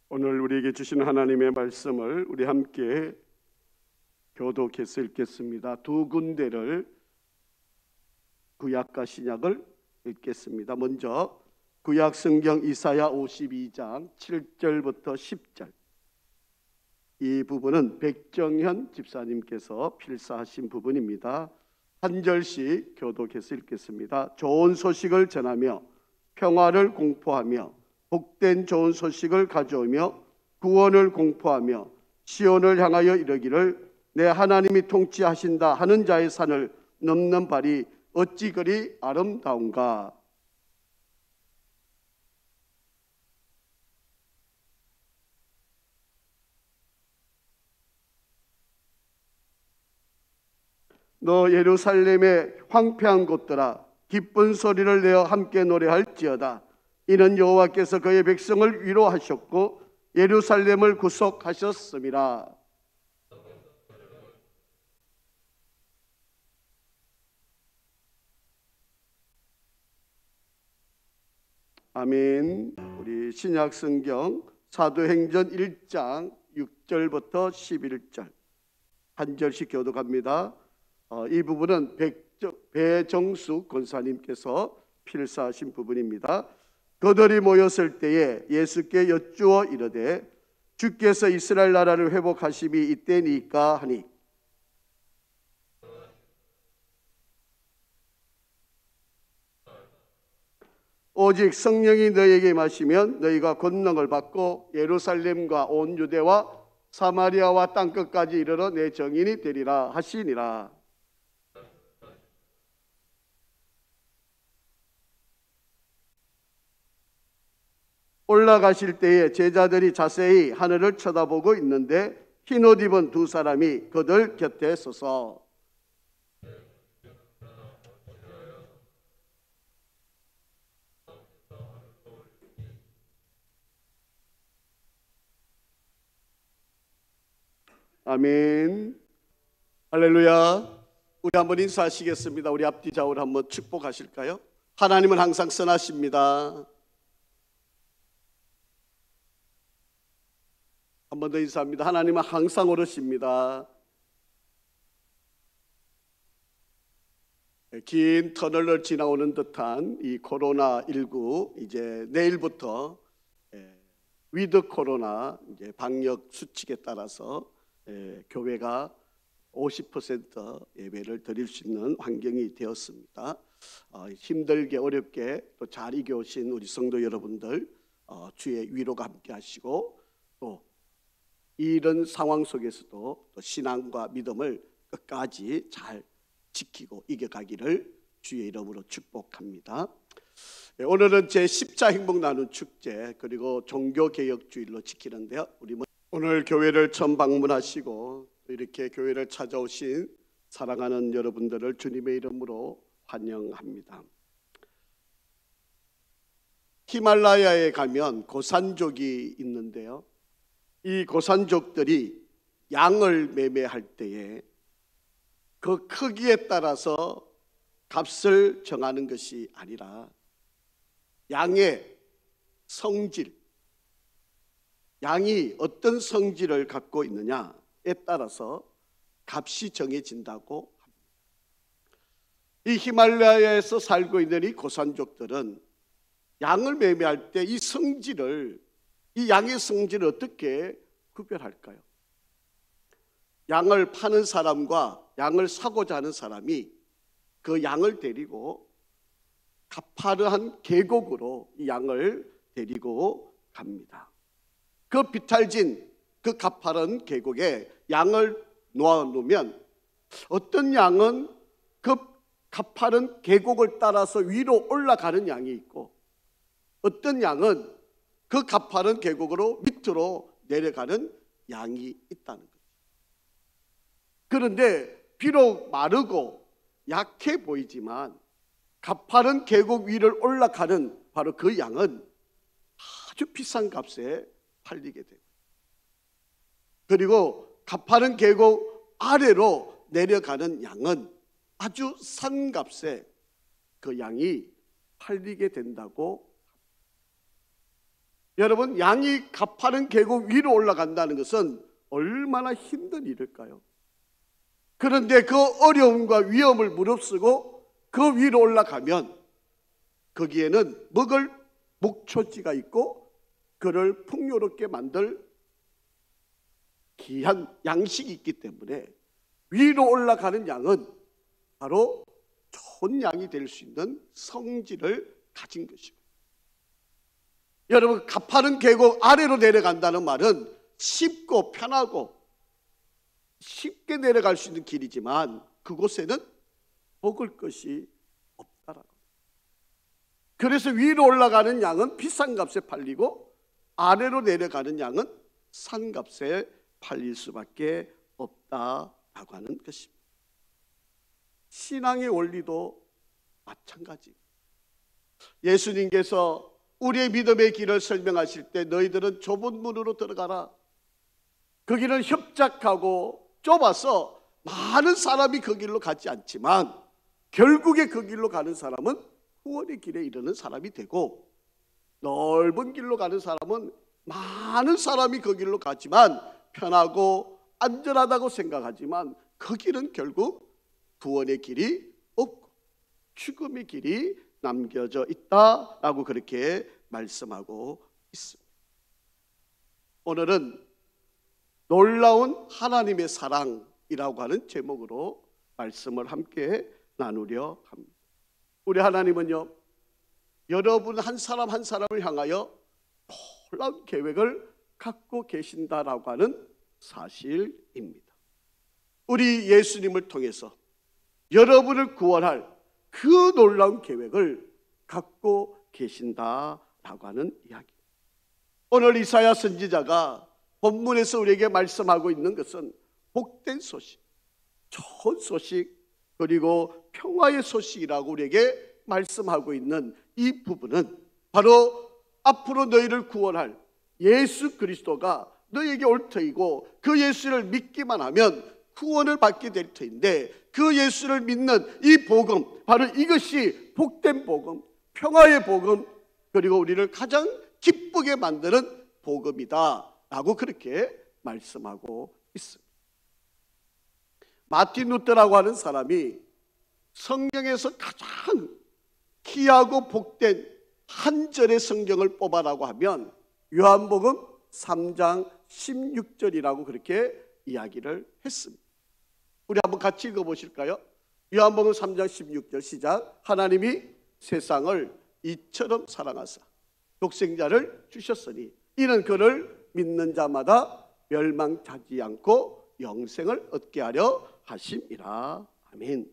오늘 우리에게 주신 하나님의 말씀을 우리 함께 교독해서 읽겠습니다. 두 군데를 구약과 신약을 읽겠습니다. 먼저 구약 성경 이사야 52장 7절부터 10절, 이 부분은 백정현 집사님께서 필사하신 부분입니다. 한 절씩 교독해서 읽겠습니다. 좋은 소식을 전하며 평화를 공포하며 복된 좋은 소식을 가져오며 구원을 공포하며 시온을 향하여 이르기를 내 하나님이 통치하신다 하는 자의 산을 넘는 발이 어찌 그리 아름다운가. 너 예루살렘의 황폐한 곳들아, 기쁜 소리를 내어 함께 노래할지어다. 이는 여호와께서 그의 백성을 위로하셨고 예루살렘을 구속하셨음이라. 아멘. 우리 신약 성경 사도행전 1장 6절부터 11절 한 절씩 교독합니다. 이 부분은 배정숙 권사님께서 필사하신 부분입니다. 그들이 모였을 때에 예수께 여쭈어 이르되 주께서 이스라엘 나라를 회복하심이 이때니까 하니, 오직 성령이 너희에게 임하시면 너희가 권능을 받고 예루살렘과 온 유대와 사마리아와 땅끝까지 이르러 내 증인이 되리라 하시니라. 올라가실 때에 제자들이 자세히 하늘을 쳐다보고 있는데 흰옷 입은 두 사람이 그들 곁에 서서 아멘. 할렐루야. 우리 한번 인사하시겠습니다. 우리 앞뒤 좌우를 한번 축복하실까요? 하나님은 항상 선하십니다. 한 번 더 인사합니다. 하나님은 항상 옳으십니다. 긴 터널을 지나오는 듯한 이 코로나19, 이제 내일부터 위드 코로나 이제 방역 수칙에 따라서 교회가 50% 예배를 드릴 수 있는 환경이 되었습니다. 힘들게 어렵게 또 잘 이겨오신 우리 성도 여러분들, 주의 위로가 함께 하시고, 또 이런 상황 속에서도 또 신앙과 믿음을 끝까지 잘 지키고 이겨가기를 주의 이름으로 축복합니다. 오늘은 제10차 행복 나눔 축제 그리고 종교개혁주일로 지키는데요. 우리 오늘 교회를 처음 방문하시고 이렇게 교회를 찾아오신 사랑하는 여러분들을 주님의 이름으로 환영합니다. 히말라야에 가면 고산족이 있는데요. 이 고산족들이 양을 매매할 때에 그 크기에 따라서 값을 정하는 것이 아니라 양의 성질, 양이 어떤 성질을 갖고 있느냐에 따라서 값이 정해진다고 합니다. 이 히말라야에서 살고 있는 이 고산족들은 양을 매매할 때 이 양의 성질을 어떻게 구별할까요? 양을 파는 사람과 양을 사고자 하는 사람이 그 양을 데리고 가파르한 계곡으로 이 양을 데리고 갑니다. 그 비탈진 그 가파른 계곡에 양을 놓아놓으면 어떤 양은 그 가파른 계곡을 따라서 위로 올라가는 양이 있고, 어떤 양은 그 가파른 계곡으로 밑으로 내려가는 양이 있다는 거죠. 그런데 비록 마르고 약해 보이지만 가파른 계곡 위를 올라가는 바로 그 양은 아주 비싼 값에 팔리게 됩니다. 그리고 가파른 계곡 아래로 내려가는 양은 아주 싼 값에 그 양이 팔리게 된다고. 여러분, 양이 가파른 계곡 위로 올라간다는 것은 얼마나 힘든 일일까요? 그런데 그 어려움과 위험을 무릅쓰고 그 위로 올라가면 거기에는 먹을 목초지가 있고 그를 풍요롭게 만들 귀한 양식이 있기 때문에 위로 올라가는 양은 바로 좋은 양이 될 수 있는 성질을 가진 것입니다. 여러분, 가파른 계곡 아래로 내려간다는 말은 쉽고 편하고 쉽게 내려갈 수 있는 길이지만 그곳에는 먹을 것이 없다라고. 그래서 위로 올라가는 양은 비싼 값에 팔리고 아래로 내려가는 양은 싼 값에 팔릴 수밖에 없다라고 하는 것입니다. 신앙의 원리도 마찬가지. 예수님께서 우리의 믿음의 길을 설명하실 때 너희들은 좁은 문으로 들어가라. 거기는 협착하고 좁아서 많은 사람이 그 길로 가지 않지만 결국에 그 길로 가는 사람은 구원의 길에 이르는 사람이 되고, 넓은 길로 가는 사람은 많은 사람이 그 길로 가지만 편하고 안전하다고 생각하지만 그 길은 결국 구원의 길이 없고 죽음의 길이 남겨져 있다라고 그렇게 말씀하고 있습니다. 오늘은 놀라운 하나님의 사랑이라고 하는 제목으로 말씀을 함께 나누려 합니다. 우리 하나님은요, 여러분 한 사람 한 사람을 향하여 놀라운 계획을 갖고 계신다라고 하는 사실입니다. 우리 예수님을 통해서 여러분을 구원할 그 놀라운 계획을 갖고 계신다라고 하는 이야기. 오늘 이사야 선지자가 본문에서 우리에게 말씀하고 있는 것은 복된 소식, 좋은 소식, 그리고 평화의 소식이라고 우리에게 말씀하고 있는 이 부분은 바로 앞으로 너희를 구원할 예수 그리스도가 너희에게 올 터이고 그 예수를 믿기만 하면 구원을 받게 될 터인데, 그 예수를 믿는 이 복음, 바로 이것이 복된 복음, 평화의 복음, 그리고 우리를 가장 기쁘게 만드는 복음이다 라고 그렇게 말씀하고 있습니다. 마틴 루터라고 하는 사람이 성경에서 가장 귀하고 복된 한 절의 성경을 뽑아라고 하면 요한복음 3장 16절이라고 그렇게 이야기를 했습니다. 우리 한번 같이 읽어보실까요? 요한복음 3장 16절 시작. 하나님이 세상을 이처럼 사랑하사 독생자를 주셨으니 이는 그를 믿는 자마다 멸망하지 않고 영생을 얻게 하려 하심이라. 아멘.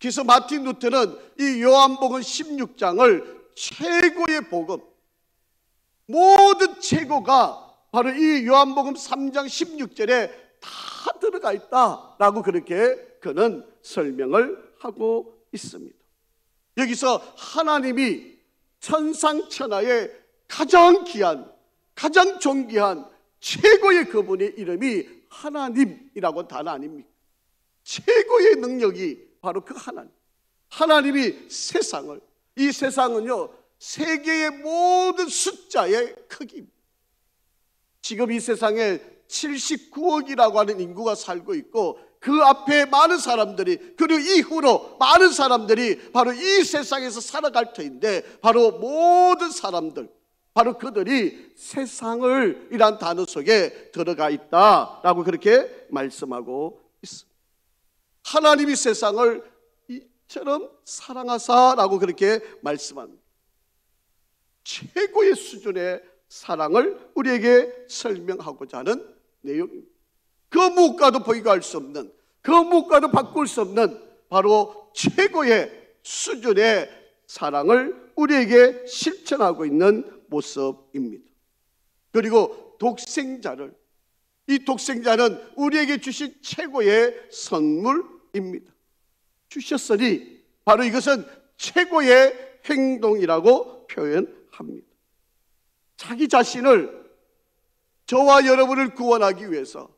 그래서 마틴 루터는 이 요한복음 16장을 최고의 복음, 모든 최고가 바로 이 요한복음 3장 16절에 다 들어가 있다라고 그렇게 그는 설명을 하고 있습니다. 여기서 하나님이 천상천하의 가장 귀한, 가장 존귀한 최고의 그분의 이름이 하나님이라고 단어 아닙니까? 최고의 능력이 바로 그 하나님. 하나님이 세상을, 이 세상은요 세계의 모든 숫자의 크기입니다. 지금 이 세상에 79억이라고 하는 인구가 살고 있고 그 앞에 많은 사람들이, 그리고 이후로 많은 사람들이 바로 이 세상에서 살아갈 터인데, 바로 모든 사람들, 바로 그들이 세상을 이란 단어 속에 들어가 있다라고 그렇게 말씀하고 있습니다. 하나님이 세상을 이처럼 사랑하사라고 그렇게 말씀합니다. 최고의 수준의 사랑을 우리에게 설명하고자 하는 내용입니다. 그 무엇과도 비교할 수 없는, 그 무엇과도 바꿀 수 없는 바로 최고의 수준의 사랑을 우리에게 실천하고 있는 모습입니다. 그리고 독생자를, 이 독생자는 우리에게 주신 최고의 선물입니다. 주셨으니 바로 이것은 최고의 행동이라고 표현합니다. 자기 자신을, 저와 여러분을 구원하기 위해서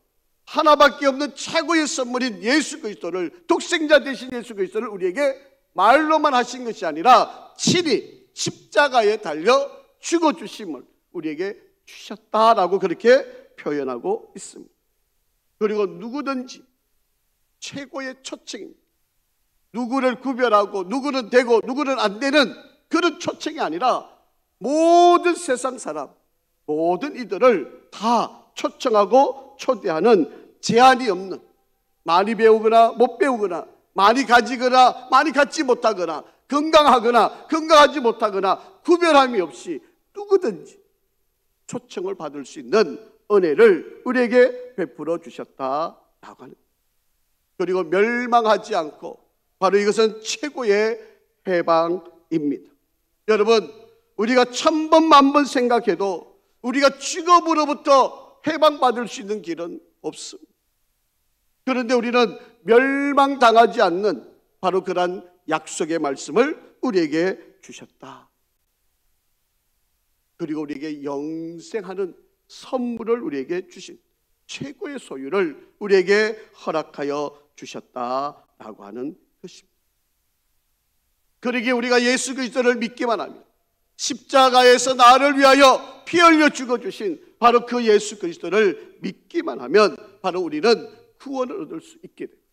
하나밖에 없는 최고의 선물인 예수 그리스도를, 독생자 되신 예수 그리스도를 우리에게 말로만 하신 것이 아니라 친히 십자가에 달려 죽어주심을, 우리에게 주셨다라고 그렇게 표현하고 있습니다. 그리고 누구든지 최고의 초청입니다. 누구를 구별하고 누구는 되고 누구는 안 되는 그런 초청이 아니라 모든 세상 사람, 모든 이들을 다 초청하고 초대하는 제한이 없는, 많이 배우거나 못 배우거나, 많이 가지거나 많이 갖지 못하거나, 건강하거나 건강하지 못하거나 구별함이 없이 누구든지 초청을 받을 수 있는 은혜를 우리에게 베풀어 주셨다라고 하는. 그리고 멸망하지 않고, 바로 이것은 최고의 해방입니다. 여러분, 우리가 1000번 만번 생각해도 우리가 죽음으로부터 해방받을 수 있는 길은 없습니다. 그런데 우리는 멸망당하지 않는 바로 그러한 약속의 말씀을 우리에게 주셨다. 그리고 우리에게 영생하는 선물을 우리에게 주신, 최고의 소유를 우리에게 허락하여 주셨다라고 하는 것입니다. 그러기에 우리가 예수 그리스도를 믿기만 하면, 십자가에서 나를 위하여 피 흘려 죽어주신 바로 그 예수 그리스도를 믿기만 하면 바로 우리는 구원을 얻을 수 있게 됩니다.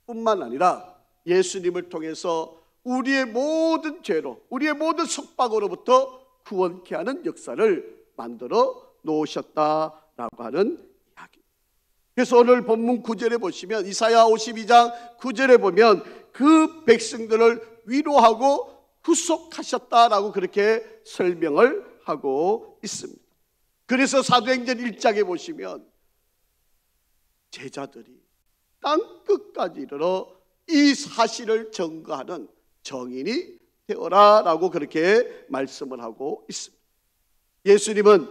뿐만 아니라 예수님을 통해서 우리의 모든 죄로, 우리의 모든 속박으로부터 구원케 하는 역사를 만들어 놓으셨다라고 하는 이야기. 그래서 오늘 본문 9절에 보시면, 이사야 52장 9절에 보면 그 백성들을 위로하고 구속하셨다라고 그렇게 설명을 하고 있습니다. 그래서 사도행전 1장에 보시면 제자들이 땅 끝까지 이르러 이 사실을 증거하는 정인이 되어라라고 그렇게 말씀을 하고 있습니다. 예수님은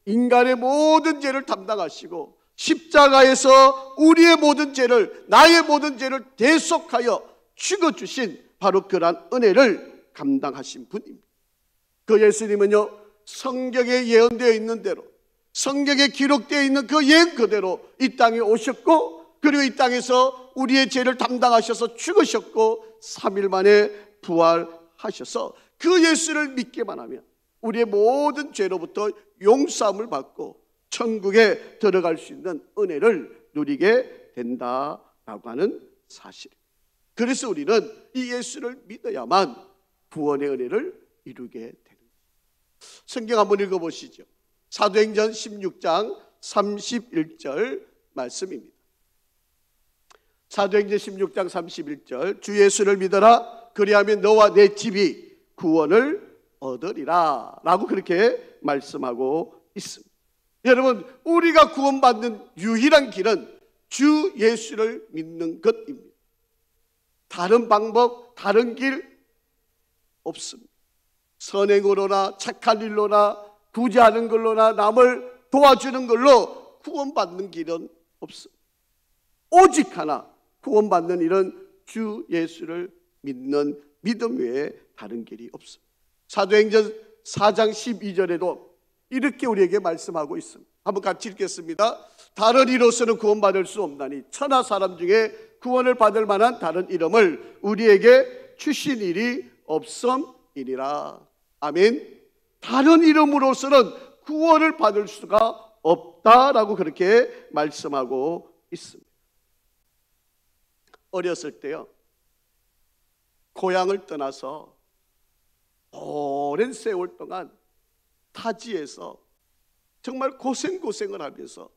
인간의 모든 죄를 담당하시고 십자가에서 우리의 모든 죄를, 나의 모든 죄를 대속하여 죽어주신 바로 그러한 은혜를 감당하신 분입니다. 그 예수님은요, 성경에 예언되어 있는 대로, 성경에 기록되어 있는 그 예언 그대로 이 땅에 오셨고, 그리고 이 땅에서 우리의 죄를 담당하셔서 죽으셨고 3일 만에 부활하셔서 그 예수를 믿기만 하면 우리의 모든 죄로부터 용서함을 받고 천국에 들어갈 수 있는 은혜를 누리게 된다라고 하는 사실. 그래서 우리는 이 예수를 믿어야만 구원의 은혜를 이루게 되는 거예요. 성경 한번 읽어보시죠. 사도행전 16장 31절 말씀입니다. 사도행전 16장 31절, 주 예수를 믿어라. 그리하면 너와 내 집이 구원을 얻으리라 라고 그렇게 말씀하고 있습니다. 여러분, 우리가 구원받는 유일한 길은 주 예수를 믿는 것입니다. 다른 방법, 다른 길 없습니다. 선행으로나 착한 일로나 구제하는 걸로나 남을 도와주는 걸로 구원받는 길은 없습니다. 오직 하나, 구원받는 일은 주 예수를 믿는 믿음 외에 다른 길이 없습니다. 사도행전 4장 12절에도 이렇게 우리에게 말씀하고 있습니다. 한번 같이 읽겠습니다. 다른 이로서는 구원받을 수 없나니 천하 사람 중에 구원을 받을 만한 다른 이름을 우리에게 주신 일이 없음이니라. 아멘. 다른 이름으로서는 구원을 받을 수가 없다라고 그렇게 말씀하고 있습니다. 어렸을 때요, 고향을 떠나서 오랜 세월 동안 타지에서 정말 고생을 하면서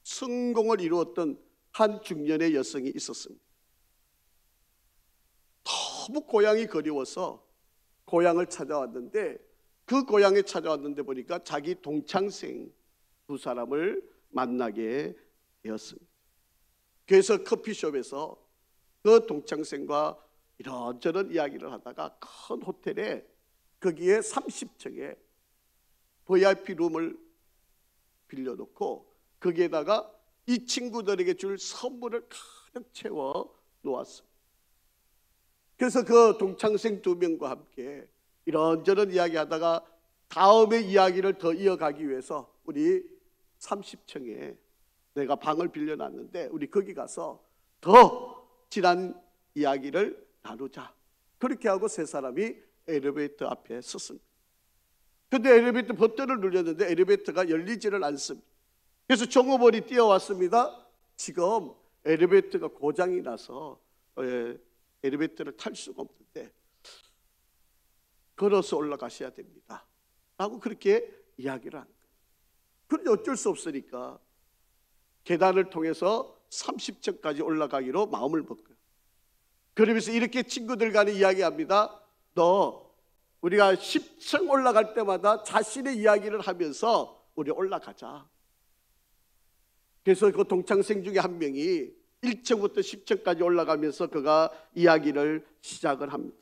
성공을 이루었던 한 중년의 여성이 있었습니다. 너무 고향이 그리워서 고향을 찾아왔는데, 그 고향에 찾아왔는데 보니까 자기 동창생 두 사람을 만나게 되었습니다. 그래서 커피숍에서 그 동창생과 이런저런 이야기를 하다가 큰 호텔에, 거기에 30층에 VIP 룸을 빌려놓고 거기에다가 이 친구들에게 줄 선물을 가득 채워 놓았습니다. 그래서 그 동창생 2명과 함께 이런저런 이야기하다가 다음에 이야기를 더 이어가기 위해서 우리 30층에 내가 방을 빌려놨는데 우리 거기 가서 더 지난 이야기를 나누자. 그렇게 하고 세 사람이 엘리베이터 앞에 섰습니다. 근데 엘리베이터 버튼을 눌렸는데 엘리베이터가 열리지를 않습니다. 그래서 종업원이 뛰어왔습니다. 지금 엘리베이터가 고장이 나서 엘리베이터를 탈 수가 없는데 걸어서 올라가셔야 됩니다 라고 그렇게 이야기를 한 거예요. 그런데 어쩔 수 없으니까 계단을 통해서 30층까지 올라가기로 마음을 먹어요. 그러면서 이렇게 친구들 간에 이야기합니다. 너 우리가 10층 올라갈 때마다 자신의 이야기를 하면서 우리 올라가자. 그래서 그 동창생 중에 한 명이 1층부터 10층까지 올라가면서 그가 이야기를 시작을 합니다.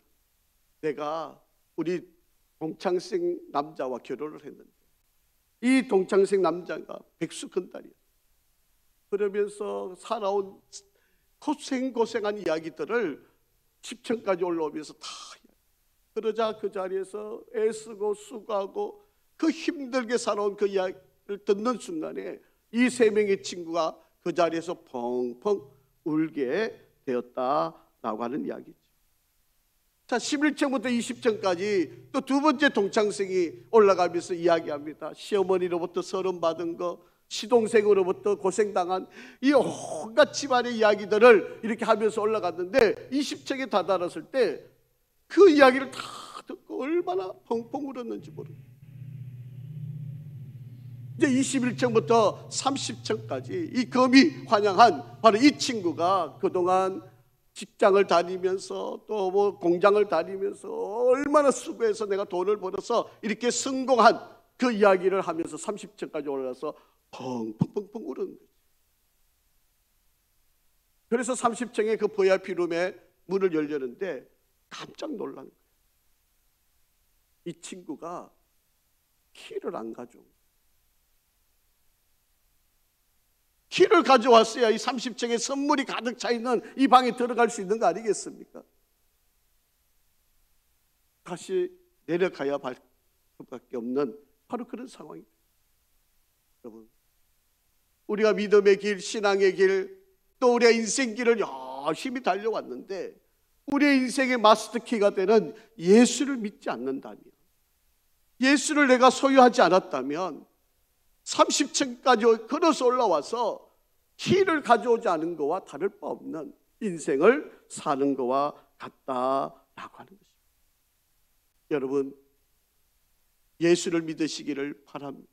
내가 우리 동창생 남자와 결혼을 했는데 이 동창생 남자가 백수건달이야. 그러면서 살아온 고생한 이야기들을 10층까지 올라오면서 다 그러자 그 자리에서 애쓰고 수고하고 그 힘들게 살아온 그 이야기를 듣는 순간에 이 세 명의 친구가 그 자리에서 펑펑 울게 되었다라고 하는 이야기죠. 자, 11층부터 20층까지 또 두 번째 동창생이 올라가면서 이야기합니다. 시어머니로부터 서름 받은 거, 시동생으로부터 고생당한 이 온갖 집안의 이야기들을 이렇게 하면서 올라갔는데 20층에 다다랐을 때 그 이야기를 다 듣고 얼마나 펑펑 울었는지 모릅니다. 이제 21층부터 30층까지 이 검이 환영한 바로 이 친구가 그동안 직장을 다니면서 또 뭐 공장을 다니면서 얼마나 수고해서 내가 돈을 벌어서 이렇게 성공한 그 이야기를 하면서 30층까지 올라가서 펑펑펑펑 우는 거죠. 그래서 30층에 그 VIP룸에 문을 열려는데 깜짝 놀란 거예요. 이 친구가 키를 안 가져온 거예요. 키를 가져왔어야 이 30층에 선물이 가득 차 있는 이 방에 들어갈 수 있는 거 아니겠습니까? 다시 내려가야 할 수밖에 없는 바로 그런 상황입니다. 여러분, 우리가 믿음의 길, 신앙의 길, 또 우리의 인생 길을 열심히 달려왔는데 우리의 인생의 마스터키가 되는 예수를 믿지 않는다면, 예수를 내가 소유하지 않았다면 30층까지 걸어서 올라와서 키를 가져오지 않은 것과 다를 바 없는 인생을 사는 것과 같다라고 하는 것입니다. 여러분, 예수를 믿으시기를 바랍니다.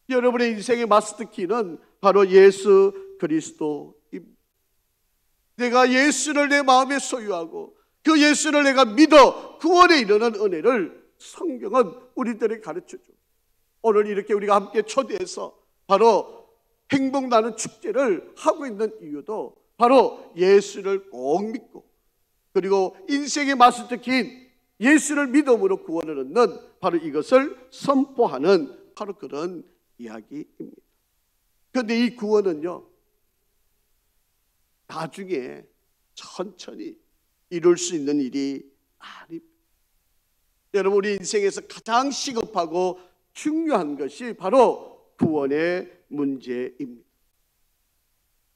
여러분의 인생의 마스터키는 바로 예수 그리스도입니다. 내가 예수를 내 마음에 소유하고 그 예수를 내가 믿어 구원에 이르는 은혜를 성경은 우리들에게 가르쳐줘. 오늘 이렇게 우리가 함께 초대해서 바로 행복 나는 축제를 하고 있는 이유도 바로 예수를 꼭 믿고 그리고 인생의 마스터키인 예수를 믿음으로 구원을 얻는 바로 이것을 선포하는 바로 그런 이야기입니다. 그런데 이 구원은요, 나중에 천천히 이룰 수 있는 일이 아닙니다. 여러분, 우리 인생에서 가장 시급하고 중요한 것이 바로 구원의 문제입니다.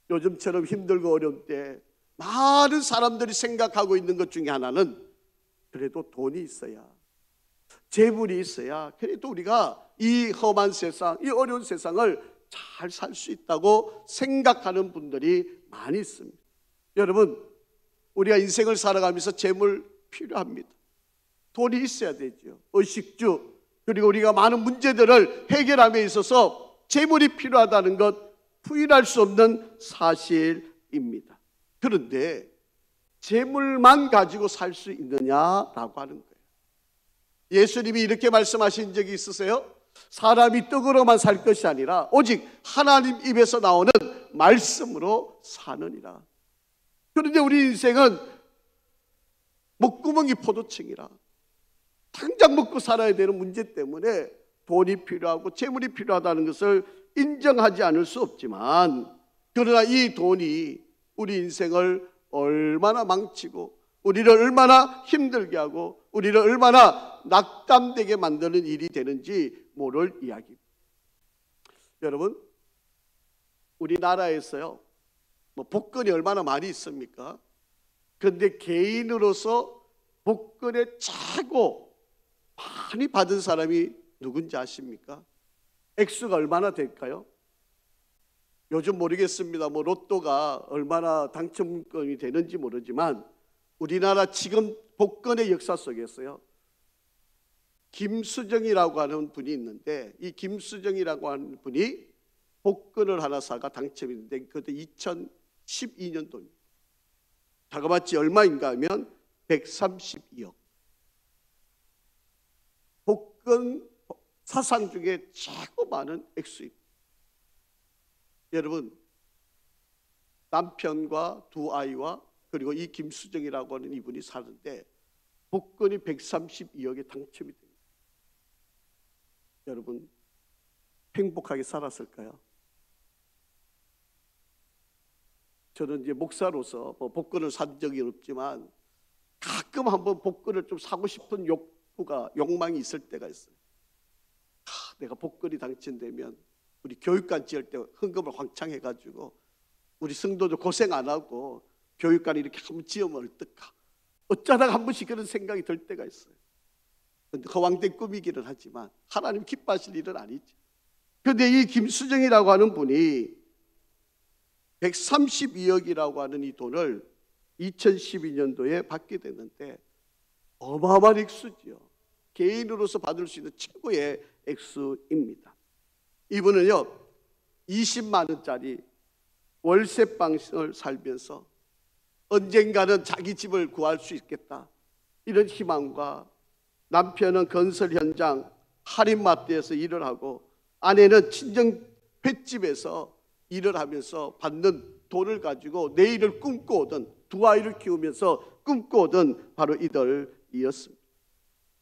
요즘처럼 힘들고 어려울 때 많은 사람들이 생각하고 있는 것 중에 하나는 그래도 돈이 있어야, 재물이 있어야 그래도 우리가 이 험한 세상, 이 어려운 세상을 잘 살 수 있다고 생각하는 분들이 많이 있습니다. 여러분, 우리가 인생을 살아가면서 재물 필요합니다. 돈이 있어야 되죠. 의식주, 그리고 우리가 많은 문제들을 해결함에 있어서 재물이 필요하다는 것 부인할 수 없는 사실입니다. 그런데 재물만 가지고 살 수 있느냐라고 하는 거예요. 예수님이 이렇게 말씀하신 적이 있으세요? 사람이 떡으로만 살 것이 아니라 오직 하나님 입에서 나오는 말씀으로 사느니라. 그런데 우리 인생은 목구멍이 포도청이라 당장 먹고 살아야 되는 문제 때문에 돈이 필요하고 재물이 필요하다는 것을 인정하지 않을 수 없지만, 그러나 이 돈이 우리 인생을 얼마나 망치고 우리를 얼마나 힘들게 하고 우리를 얼마나 낙담되게 만드는 일이 되는지 모를 이야기입니다. 여러분, 우리나라에서요, 복권이 얼마나 많이 있습니까? 그런데 개인으로서 복권의 최고 많이 받은 사람이 누군지 아십니까? 액수가 얼마나 될까요? 요즘 모르겠습니다. 뭐 로또가 얼마나 당첨금이 되는지 모르지만 우리나라 지금 복권의 역사 속에서요, 김수정이라고 하는 분이 있는데, 이 김수정이라고 하는 분이 복권을 하나 사가 당첨이 됐는데 그때 2012년도입니다. 다가마치 얼마인가 하면 132억. 복권 사상 중에 최고 많은 액수입니다. 여러분, 남편과 두 아이와 그리고 이 김수정이라고 하는 이분이 사는데 복권이 132억에 당첨이 됩니다. 여러분, 행복하게 살았을까요? 저는 이제 목사로서 뭐 복권을 산 적이 없지만 가끔 한번 복권을 좀 사고 싶은 욕망이 있을 때가 있어요. 내가 복권이 당첨되면 우리 교육관 지을 때 헌금을 왕창 해가지고 우리 성도들 고생 안 하고 교육관 이렇게 한번 지으면 어떨까? 어쩌다가 한 번씩 그런 생각이 들 때가 있어요. 근데 허황된 꿈이기는 하지만 하나님 기뻐하실 일은 아니죠. 그런데 이 김수정이라고 하는 분이 132억이라고 하는 이 돈을 2012년도에 받게 됐는데 어마어마한 액수지요. 개인으로서 받을 수 있는 최고의 액수입니다. 이분은요, 20만 원짜리 월세방을 살면서 언젠가는 자기 집을 구할 수 있겠다, 이런 희망과, 남편은 건설 현장 할인마트에서 일을 하고 아내는 친정 횟집에서 일을 하면서 받는 돈을 가지고 내일을 꿈꿔오던, 두 아이를 키우면서 꿈꿔오던 바로 이들이었습니다.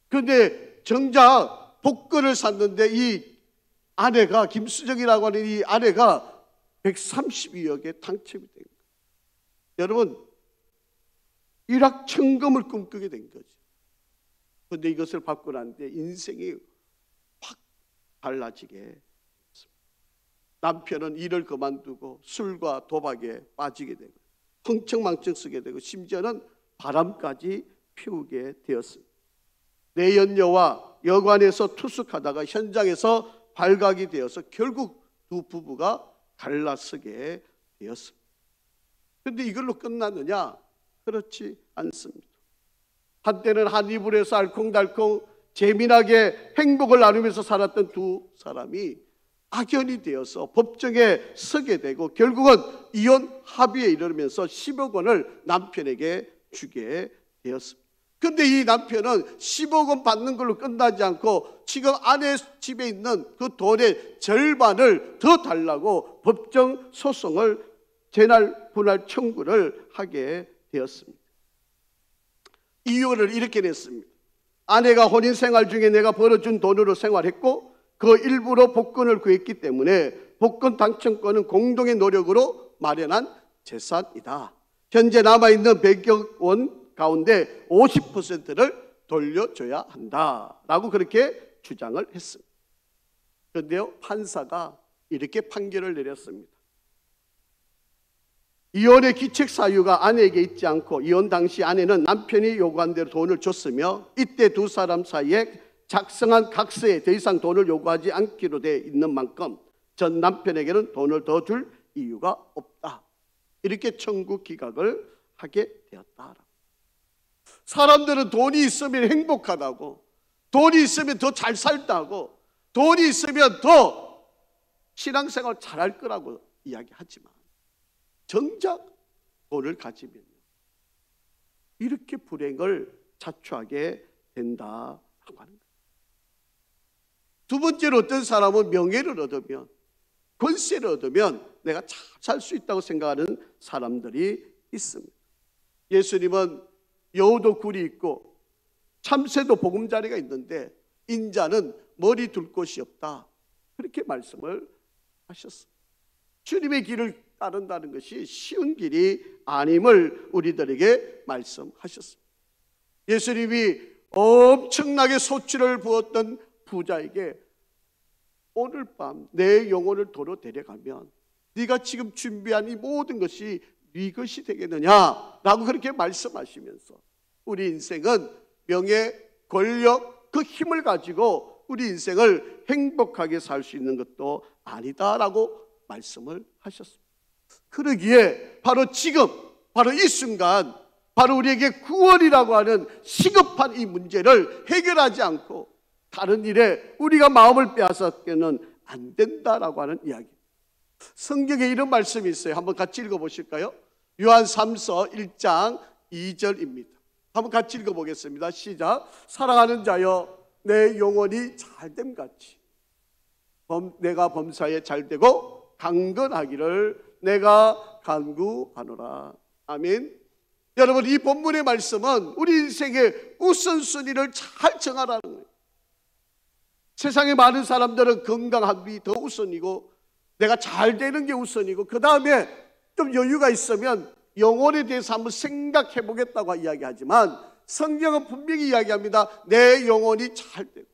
그런데 정작 복권을 샀는데 이 아내가, 김수정이라고 하는 이 아내가 132억에 당첨이 된 거예요. 여러분, 일확천금을 꿈꾸게 된 거죠. 그런데 이것을 받고 난데 인생이 확 달라지게 됐습니다. 남편은 일을 그만두고 술과 도박에 빠지게 되고 흥청망청 쓰게 되고 심지어는 바람까지 피우게 되었습니다. 내연녀와 여관에서 투숙하다가 현장에서 발각이 되어서 결국 두 부부가 갈라서게 되었습니다. 그런데 이걸로 끝났느냐? 그렇지 않습니다. 한때는 한 이불에서 알콩달콩 재미나게 행복을 나누면서 살았던 두 사람이 악연이 되어서 법정에 서게 되고 결국은 이혼 합의에 이르면서 10억 원을 남편에게 주게 되었습니다. 그런데 이 남편은 10억 원 받는 걸로 끝나지 않고 지금 아내 집에 있는 그 돈의 절반을 더 달라고 법정 소송을, 재날 분할 청구를 하게 되었습니다. 이유를 이렇게 냈습니다. 아내가 혼인 생활 중에 내가 벌어준 돈으로 생활했고 그 일부로 복권을 구했기 때문에 복권 당첨권은 공동의 노력으로 마련한 재산이다. 현재 남아있는 100억 원 가운데 50%를 돌려줘야 한다라고 그렇게 주장을 했습니다. 그런데요, 판사가 이렇게 판결을 내렸습니다. 이혼의 기책 사유가 아내에게 있지 않고 이혼 당시 아내는 남편이 요구한 대로 돈을 줬으며 이때 두 사람 사이에 작성한 각서에 더 이상 돈을 요구하지 않기로 되어 있는 만큼 전 남편에게는 돈을 더 줄 이유가 없다. 이렇게 청구 기각을 하게 되었다. 사람들은 돈이 있으면 행복하다고, 돈이 있으면 더 잘 살다고, 돈이 있으면 더 신앙생활 잘할 거라고 이야기하지만 정작 돈을 가지면 이렇게 불행을 자초하게 된다라고 하는 거예요. 두 번째로 어떤 사람은 명예를 얻으면, 권세를 얻으면 내가 잘 살 수 있다고 생각하는 사람들이 있습니다. 예수님은 여우도 굴이 있고 참새도 보금자리가 있는데 인자는 머리 둘 곳이 없다, 그렇게 말씀을 하셨습니다. 주님의 길을 따른다는 것이 쉬운 길이 아님을 우리들에게 말씀하셨습니다. 예수님이 엄청나게 소치를 부었던 부자에게 오늘 밤 내 영혼을 도로 데려가면 네가 지금 준비한 이 모든 것이 네 것이 되겠느냐라고 그렇게 말씀하시면서 우리 인생은 명예, 권력, 그 힘을 가지고 우리 인생을 행복하게 살 수 있는 것도 아니다라고 말씀을 하셨습니다. 그러기에 바로 지금, 바로 이 순간, 바로 우리에게 구원이라고 하는 시급한 이 문제를 해결하지 않고 다른 일에 우리가 마음을 빼앗아서는 안 된다라고 하는 이야기. 성경에 이런 말씀이 있어요. 한번 같이 읽어보실까요? 요한 3서 1장 2절입니다. 한번 같이 읽어보겠습니다. 시작. 사랑하는 자여, 내 영혼이 잘됨 같이 내가 범사에 잘되고 강건하기를 내가 간구하노라. 아멘. 여러분, 이 본문의 말씀은 우리 인생의 우선순위를 잘 정하라는 거예요. 세상에 많은 사람들은 건강함이 더 우선이고 내가 잘 되는 게 우선이고 그 다음에 좀 여유가 있으면 영혼에 대해서 한번 생각해 보겠다고 이야기하지만 성경은 분명히 이야기합니다. 내 영혼이 잘 되고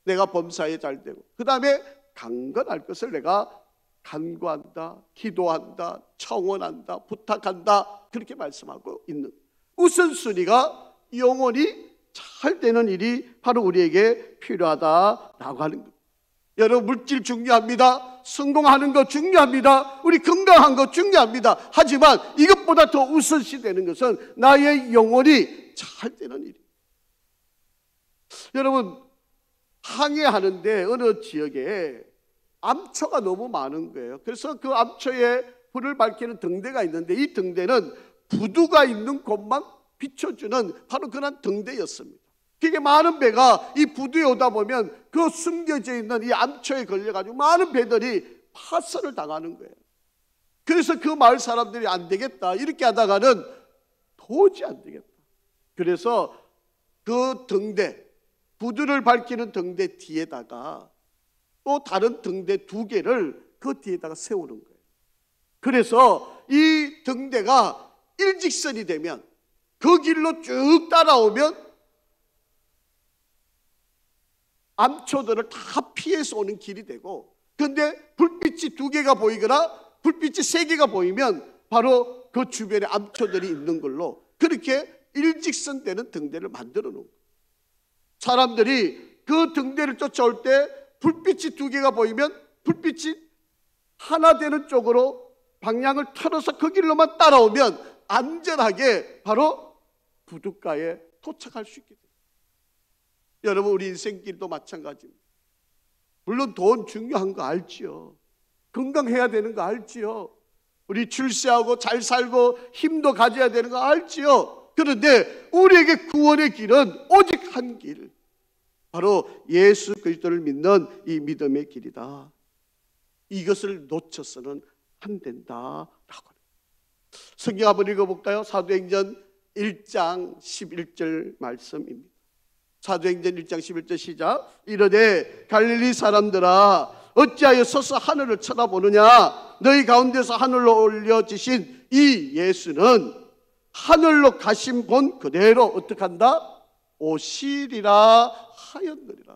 내가 범사에 잘 되고 그 다음에 강건할 것을 내가 간구한다, 기도한다, 청원한다, 부탁한다, 그렇게 말씀하고 있는 우선순위가 영혼이 잘 되는 일이 바로 우리에게 필요하다라고 하는 것. 여러분, 물질 중요합니다. 성공하는 거 중요합니다. 우리 건강한 거 중요합니다. 하지만 이것보다 더 우선시 되는 것은 나의 영혼이 잘 되는 일이에요. 여러분, 항해하는데 어느 지역에 암초가 너무 많은 거예요. 그래서 그 암초에 불을 밝히는 등대가 있는데 이 등대는 부두가 있는 곳만 비춰주는 바로 그런 등대였습니다. 그게 많은 배가 이 부두에 오다 보면 그 숨겨져 있는 이 암초에 걸려가지고 많은 배들이 파손을 당하는 거예요. 그래서 그 마을 사람들이 안 되겠다 이렇게 하다가는 도저히 안 되겠다. 그래서 그 등대, 부두를 밝히는 등대 뒤에다가 또 다른 등대 2개를 그 뒤에다가 세우는 거예요. 그래서 이 등대가 일직선이 되면 그 길로 쭉 따라오면 암초들을 다 피해서 오는 길이 되고, 그런데 불빛이 2개가 보이거나 불빛이 3개가 보이면 바로 그 주변에 암초들이 있는 걸로 그렇게 일직선 되는 등대를 만들어 놓은 거예요. 사람들이 그 등대를 쫓아올 때 불빛이 2개가 보이면 불빛이 하나 되는 쪽으로 방향을 틀어서 그 길로만 따라오면 안전하게 바로 부둣가에 도착할 수 있게 됩니다. 여러분, 우리 인생길도 마찬가지입니다. 물론 돈 중요한 거 알지요. 건강해야 되는 거 알지요. 우리 출세하고 잘 살고 힘도 가져야 되는 거 알지요. 그런데 우리에게 구원의 길은 오직 한 길, 바로 예수 그리스도를 믿는 이 믿음의 길이다. 이것을 놓쳐서는 안 된다라고 합니다. 성경 한번 읽어볼까요? 사도행전 1장 11절 말씀입니다. 사도행전 1장 11절 시작. 이르되 갈릴리 사람들아, 어찌하여 서서 하늘을 쳐다보느냐? 너희 가운데서 하늘로 올려지신 이 예수는 하늘로 가신 본 그대로 어떻게 한다? 오시리라 하였느니라.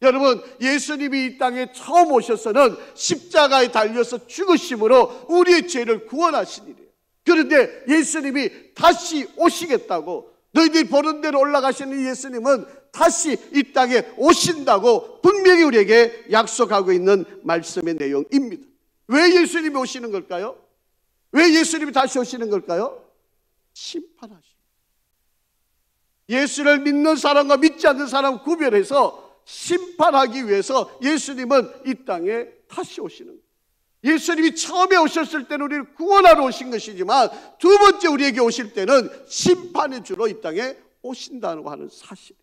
여러분, 예수님이 이 땅에 처음 오셔서는 십자가에 달려서 죽으심으로 우리의 죄를 구원하신 일이에요. 그런데 예수님이 다시 오시겠다고, 너희들이 보는 대로 올라가시는 이 예수님은 다시 이 땅에 오신다고 분명히 우리에게 약속하고 있는 말씀의 내용입니다. 왜 예수님이 오시는 걸까요? 왜 예수님이 다시 오시는 걸까요? 심판하십니다. 예수를 믿는 사람과 믿지 않는 사람을 구별해서 심판하기 위해서 예수님은 이 땅에 다시 오시는 거예요. 예수님이 처음에 오셨을 때는 우리를 구원하러 오신 것이지만 두 번째 우리에게 오실 때는 심판의 주로 이 땅에 오신다고 하는 사실.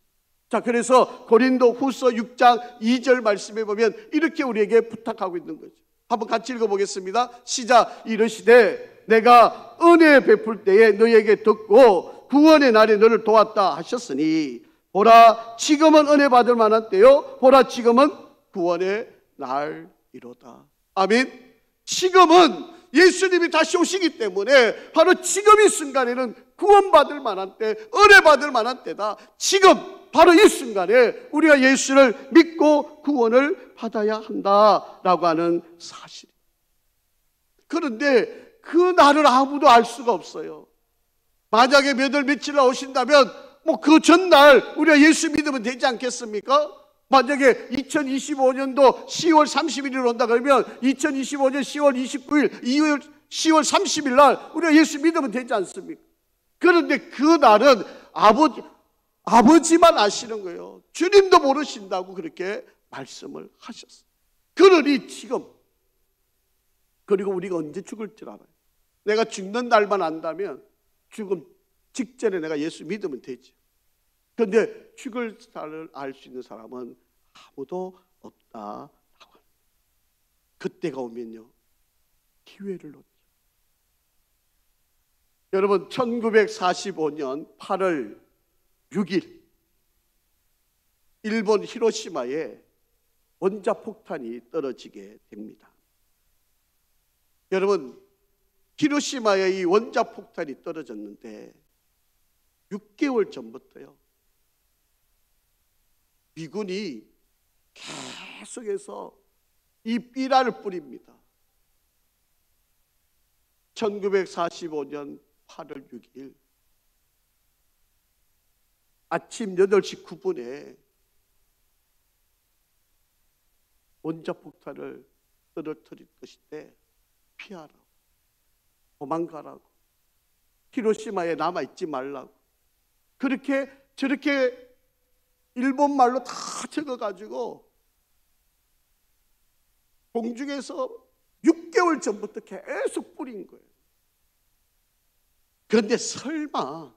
자, 그래서 고린도 후서 6장 2절 말씀에 보면 이렇게 우리에게 부탁하고 있는 거죠. 한번 같이 읽어보겠습니다. 시작. 이르시되 내가 은혜 베풀 때에 너희에게 듣고 구원의 날에 너를 도왔다 하셨으니 보라 지금은 은혜 받을 만한 때요 보라 지금은 구원의 날이로다. 아멘. 지금은 예수님이 다시 오시기 때문에 바로 지금 이 순간에는 구원받을 만한 때, 은혜 받을 만한 때다. 지금 바로 이 순간에 우리가 예수를 믿고 구원을 받아야 한다라고 하는 사실. 그런데 그 날을 아무도 알 수가 없어요. 만약에 몇 월 며칠 날 오신다면 뭐 그 전날 우리가 예수 믿으면 되지 않겠습니까? 만약에 2025년도 10월 31일 온다 그러면 2025년 10월 29일, 10월 30일 날 우리가 예수 믿으면 되지 않습니까? 그런데 그 날은 아버지만 아시는 거예요. 주님도 모르신다고 그렇게 말씀을 하셨어요. 그러니 지금, 그리고 우리가 언제 죽을 줄 알아요. 내가 죽는 날만 안다면 죽음 직전에 내가 예수 믿으면 되죠. 그런데 죽을 날을 알 수 있는 사람은 아무도 없다. 그때가 오면요, 기회를 놓죠. 여러분, 1945년 8월 6일 일본 히로시마에 원자폭탄이 떨어지게 됩니다. 여러분, 히로시마에 이 원자폭탄이 떨어졌는데 6개월 전부터요, 미군이 계속해서 이 삐라를 뿌립니다. 1945년 8월 6일 아침 8시 9분에 원자폭탄을 떨어뜨릴 것인데 피하라고, 도망가라고, 히로시마에 남아있지 말라고, 그렇게 저렇게 일본 말로 다 적어가지고 공중에서 6개월 전부터 계속 뿌린 거예요. 그런데 설마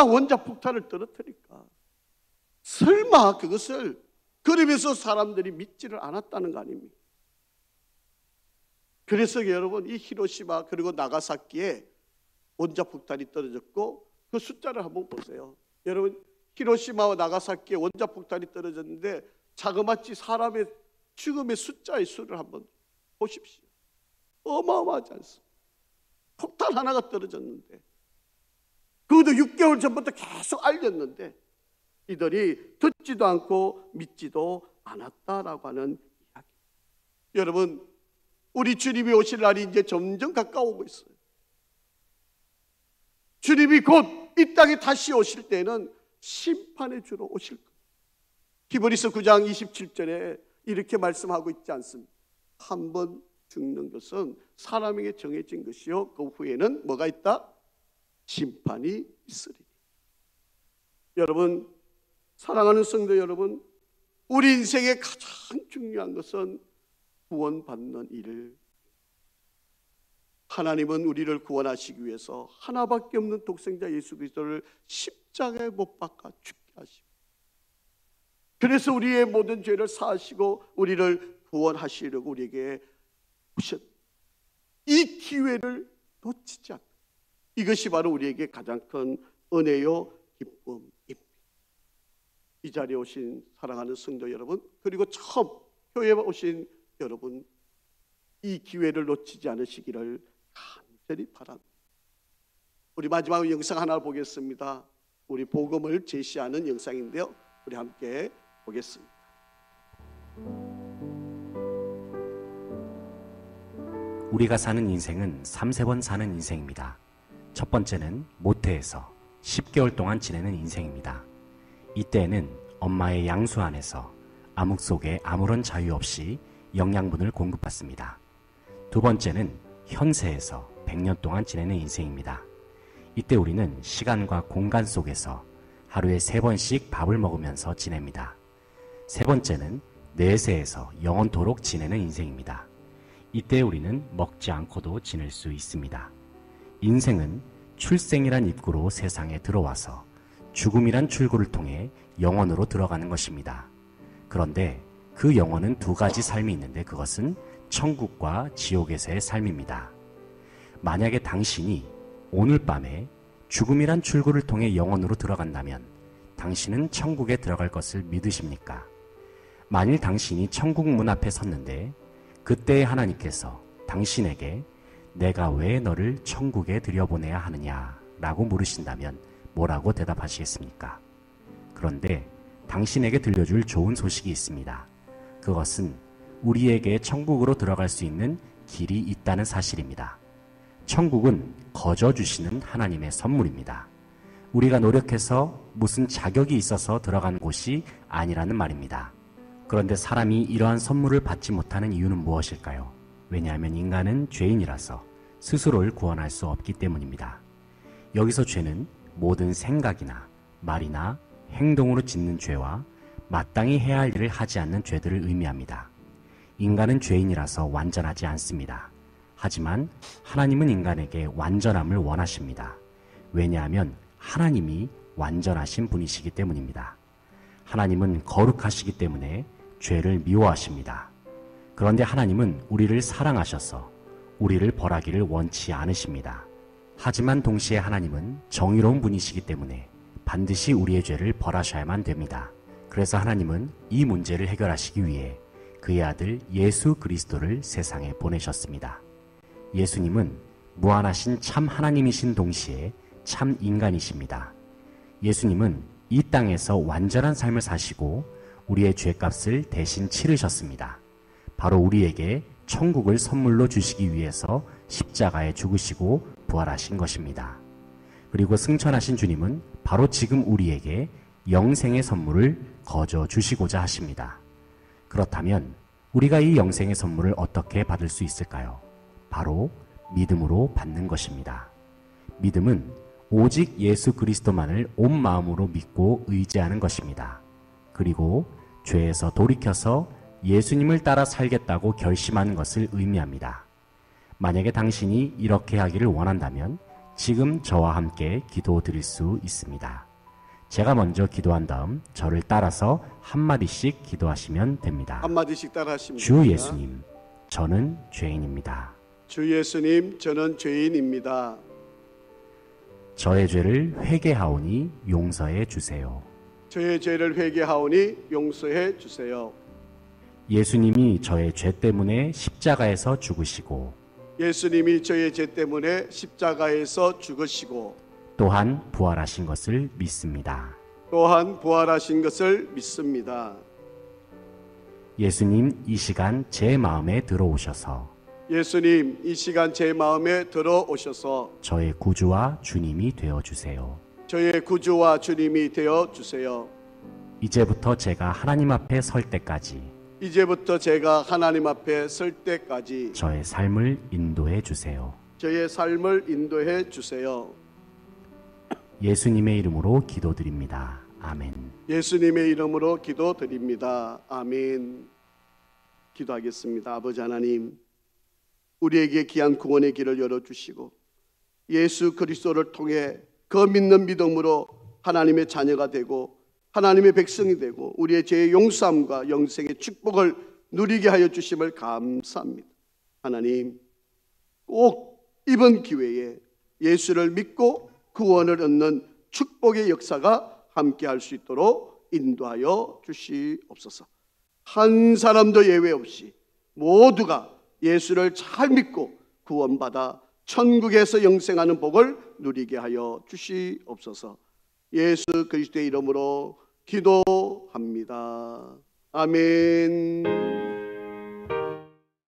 원자폭탄을 떨어뜨릴까? 설마 그것을, 그러면서 사람들이 믿지를 않았다는 거 아닙니까? 그래서 여러분, 이 히로시마 그리고 나가사키에 원자폭탄이 떨어졌고 그 숫자를 한번 보세요. 여러분, 히로시마와 나가사키에 원자폭탄이 떨어졌는데 자그마치 사람의 죽음의 숫자의 수를 한번 보십시오. 어마어마하지 않습니까? 폭탄 하나가 떨어졌는데, 그것도 6개월 전부터 계속 알렸는데 이들이 듣지도 않고 믿지도 않았다라고 하는 이야기. 여러분, 우리 주님이 오실 날이 이제 점점 가까워오고 있어요. 주님이 곧 이 땅에 다시 오실 때는 심판의 주로 오실 거예요. 히브리서 9장 27절에 이렇게 말씀하고 있지 않습니까? 한 번 죽는 것은 사람에게 정해진 것이요, 그 후에는 뭐가 있다? 심판이 있으리니. 여러분, 사랑하는 성도 여러분, 우리 인생의 가장 중요한 것은 구원받는 일. 하나님은 우리를 구원하시기 위해서 하나밖에 없는 독생자 예수 그리스도를 십자가에 못 박아 죽게 하시고, 그래서 우리의 모든 죄를 사하시고 우리를 구원하시려고 우리에게 오셨. 이 기회를 놓치지 않고, 이것이 바로 우리에게 가장 큰 은혜요 기쁨입니다. 이 자리에 오신 사랑하는 성도 여러분, 그리고 처음 교회에 오신 여러분, 이 기회를 놓치지 않으시기를 간절히 바랍니다. 우리 마지막 영상 하나 보겠습니다. 우리 복음을 제시하는 영상인데요, 우리 함께 보겠습니다. 우리가 사는 인생은 3-4번 사는 인생입니다. 첫 번째는 모태에서 10개월 동안 지내는 인생입니다. 이때에는 엄마의 양수 안에서 암흑 속에 아무런 자유 없이 영양분을 공급받습니다. 두 번째는 현세에서 100년 동안 지내는 인생입니다. 이때 우리는 시간과 공간 속에서 하루에 3번씩 밥을 먹으면서 지냅니다. 세 번째는 내세에서 영원토록 지내는 인생입니다. 이때 우리는 먹지 않고도 지낼 수 있습니다. 인생은 출생이란 입구로 세상에 들어와서 죽음이란 출구를 통해 영원으로 들어가는 것입니다. 그런데 그 영혼은 두 가지 삶이 있는데 그것은 천국과 지옥에서의 삶입니다. 만약에 당신이 오늘 밤에 죽음이란 출구를 통해 영혼으로 들어간다면 당신은 천국에 들어갈 것을 믿으십니까? 만일 당신이 천국 문 앞에 섰는데 그때 하나님께서 당신에게 내가 왜 너를 천국에 들여보내야 하느냐 라고 물으신다면 뭐라고 대답하시겠습니까? 그런데 당신에게 들려줄 좋은 소식이 있습니다. 그것은 우리에게 천국으로 들어갈 수 있는 길이 있다는 사실입니다. 천국은 거저 주시는 하나님의 선물입니다. 우리가 노력해서 무슨 자격이 있어서 들어간 곳이 아니라는 말입니다. 그런데 사람이 이러한 선물을 받지 못하는 이유는 무엇일까요? 왜냐하면 인간은 죄인이라서 스스로를 구원할 수 없기 때문입니다. 여기서 죄는 모든 생각이나 말이나 행동으로 짓는 죄와 마땅히 해야 할 일을 하지 않는 죄들을 의미합니다. 인간은 죄인이라서 완전하지 않습니다. 하지만 하나님은 인간에게 완전함을 원하십니다. 왜냐하면 하나님이 완전하신 분이시기 때문입니다. 하나님은 거룩하시기 때문에 죄를 미워하십니다. 그런데 하나님은 우리를 사랑하셔서 우리를 벌하기를 원치 않으십니다. 하지만 동시에 하나님은 정의로운 분이시기 때문에 반드시 우리의 죄를 벌하셔야만 됩니다. 그래서 하나님은 이 문제를 해결하시기 위해 그의 아들 예수 그리스도를 세상에 보내셨습니다. 예수님은 무한하신 참 하나님이신 동시에 참 인간이십니다. 예수님은 이 땅에서 완전한 삶을 사시고 우리의 죄값을 대신 치르셨습니다. 바로 우리에게 천국을 선물로 주시기 위해서 십자가에 죽으시고 부활하신 것입니다. 그리고 승천하신 주님은 바로 지금 우리에게 영생의 선물을 거저 주시고자 하십니다. 그렇다면 우리가 이 영생의 선물을 어떻게 받을 수 있을까요? 바로 믿음으로 받는 것입니다. 믿음은 오직 예수 그리스도만을 온 마음으로 믿고 의지하는 것입니다. 그리고 죄에서 돌이켜서 예수님을 따라 살겠다고 결심하는 것을 의미합니다. 만약에 당신이 이렇게 하기를 원한다면 지금 저와 함께 기도 드릴 수 있습니다. 제가 먼저 기도한 다음 저를 따라서 한마디씩 기도하시면 됩니다. 한마디씩 따라하시면 주 됩니다. 예수님, 저는 죄인입니다. 주 예수님, 저는 죄인입니다. 저의 죄를 회개하오니 용서해 주세요. 저의 죄를 회개하오니 용서해 주세요. 예수님이 저의 죄 때문에 십자가에서 죽으시고 예수님이 저의 죄 때문에 십자가에서 죽으시고 또한 부활하신 것을 믿습니다. 또한 부활하신 것을 믿습니다. 예수님 이 시간 제 마음에 들어오셔서 예수님 이 시간 제 마음에 들어오셔서 저의 구주와 주님이 되어주세요. 저의 구주와 주님이 되어주세요. 이제부터 제가 하나님 앞에 설 때까지 이제부터 제가 하나님 앞에 설 때까지 저의 삶을 인도해 주세요. 저의 삶을 인도해 주세요. 예수님의 이름으로 기도드립니다. 아멘. 예수님의 이름으로 기도드립니다. 아멘. 기도하겠습니다. 아버지 하나님, 우리에게 귀한 구원의 길을 열어주시고 예수 그리스도를 통해 그 믿는 믿음으로 하나님의 자녀가 되고 하나님의 백성이 되고 우리의 죄의 용서함과 영생의 축복을 누리게 하여 주심을 감사합니다. 하나님, 꼭 이번 기회에 예수를 믿고 구원을 얻는 축복의 역사가 함께할 수 있도록 인도하여 주시옵소서. 한 사람도 예외 없이 모두가 예수를 잘 믿고 구원받아 천국에서 영생하는 복을 누리게 하여 주시옵소서. 예수 그리스도의 이름으로 기도합니다. 아멘.